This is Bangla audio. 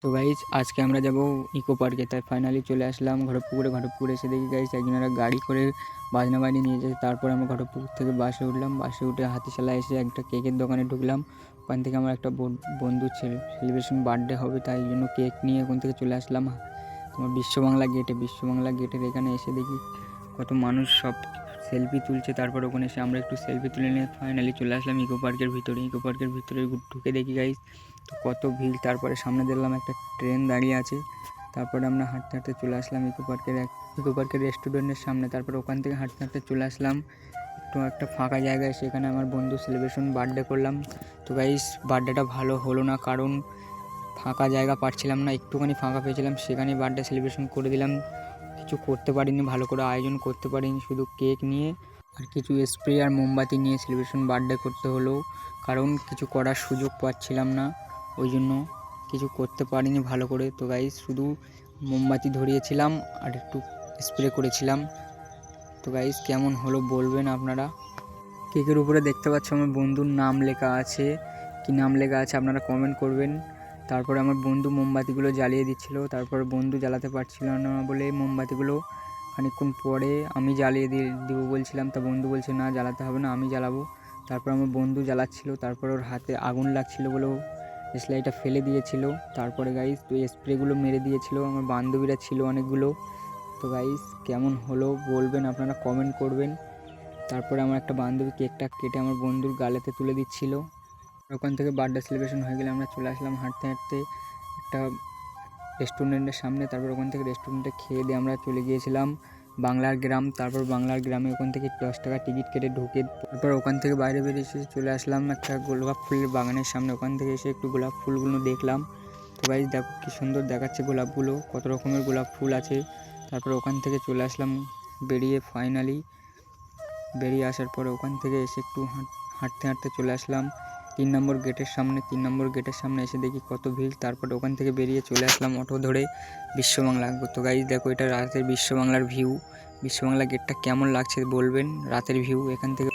তো গাইজ আজকে আমরা যাব ইকো পার্কে, তাই ফাইনালি চলে আসলাম ঘটকপুকুরে এসে দেখি গাইজ একজনেরা গাড়ি করে বাজনা বাড়ি নিয়ে যায়। তারপরে আমরা ঘটকপুকুর থেকে বাসে উঠলাম, বাসে উঠে হাতিশালা এসে একটা কেকের দোকানে ঢুকলাম। ওখান থেকে আমার একটা বন্ধু সেলিব্রেশন বার্থডে হবে, তাই জন্য কেক নিয়ে ওখান থেকে চলে আসলাম তোমার বিশ্ববাংলা গেটের এখানে এসে দেখি কত মানুষ সব সেলফি তুলছে। তারপর ওখানে এসে আমরা একটু সেলফি তুলে নিয়ে ফাইনালি চলে আসলাম ইকো পার্কের ভিতরে ঢুকে দেখি গাইজ তো কত ভিড়। তারপরে সামনে দেখলাম একটা ট্রেন দাঁড়িয়ে আছে। তারপরে আমরা হাঁটতে হাঁটতে চলে আসলাম ইকো পার্কের রেস্টুরেন্টের সামনে। তারপর ওখান থেকে হাঁটতে হাঁটতে চলে আসলাম একটা ফাঁকা জায়গায়, সেখানে আমার বন্ধু সেলিব্রেশন বার্থডে করলাম। তো গাইস বার্থডেটা ভালো হলো না, কারণ ফাঁকা জায়গা পাচ্ছিলাম না, একটুখানি ফাঁকা পেয়েছিলাম, সেখানে বার্থডে সেলিব্রেশন করে দিলাম। কিছু করতে পারিনি, ভালো করে আয়োজন করতে পারিনি, শুধু কেক নিয়ে আর কিছু স্প্রে আর মোমবাতি নিয়ে সেলিব্রেশন বার্থডে করতে হলো, কারণ কিছু করার সুযোগ পাচ্ছিলাম না, ওই জন্য কিছু করতে পারিনি ভালো করে। তো গাইস শুধু মোমবাতি ধরিয়েছিলাম আর একটু স্প্রে করেছিলাম। তো গাইস কেমন হলো বলবেন আপনারা। কেকের উপরে দেখতে পাচ্ছ আমার বন্ধুর নাম লেখা আছে, কি নাম লেখা আছে আপনারা কমেন্ট করবেন। তারপরে আমার বন্ধু মোমবাতিগুলো জ্বালিয়ে দিচ্ছিল, তারপর বন্ধু জ্বালাতে পারছিল না বলে মোমবাতিগুলো খানিকক্ষণ পরে আমি জ্বালিয়ে দিব বলছিলাম, তা বন্ধু বলছে না জ্বালাতে হবে না, আমি জ্বালাবো। তারপর আমার বন্ধু জ্বালাচ্ছিল, তারপর ওর হাতে আগুন লাগছিল বলে স্লাইটা ফেলে দিয়েছিল। তারপরে গাইস তো স্প্রেগুলো মেরে দিয়েছিল, আমার বান্ধবীরা ছিল অনেকগুলো। তো গাইস কেমন হলো বলবেন আপনারা কমেন্ট করবেন। তারপরে আমার একটা বান্ধবী কেকটা কেটে আমার বন্ধুর গালেতে তুলে দিচ্ছিল। ওখান থেকে বার্থডে সেলিব্রেশন হয়ে গেলে আমরা চলে আসলাম হাঁটতে হাঁটতে একটা রেস্টুরেন্টের সামনে। তারপর ওখান থেকে রেস্টুরেন্টে খেয়ে দিয়ে আমরা চলে গিয়েছিলাম বাংলার গ্রাম। তারপর বাংলার গ্রামে ওখান থেকে 10 টাকা টিকিট কেটে ঢুকে তারপর ওখান থেকে বাইরে বেরিয়ে এসে চলে আসলাম একটা গোলাপ ফুলের বাগানের সামনে। ওখান থেকে এসে একটু গোলাপ ফুলগুলো দেখলাম। তো গাইস দেখো কি সুন্দর দেখাচ্ছে গোলাপগুলো, কত রকমের গোলাপ ফুল আছে। তারপর ওখান থেকে চলে আসলাম ফাইনালি বেরিয়ে আসার পরে ওখান থেকে এসে একটু হাঁটতে হাঁটতে চলে আসলাম 3 নম্বর গেটের সামনে এসে দেখি কত ভিড়। তারপর ওখান থেকে বেরিয়ে চলে আসলাম অটো ধরে বিশ্ববাংলা। তো গাইজ দেখো এটা রাতের বিশ্ববাংলার ভিউ, বিশ্ববাংলা গেটটা কেমন লাগছে বলবেন, রাতের ভিউ এখান থেকে।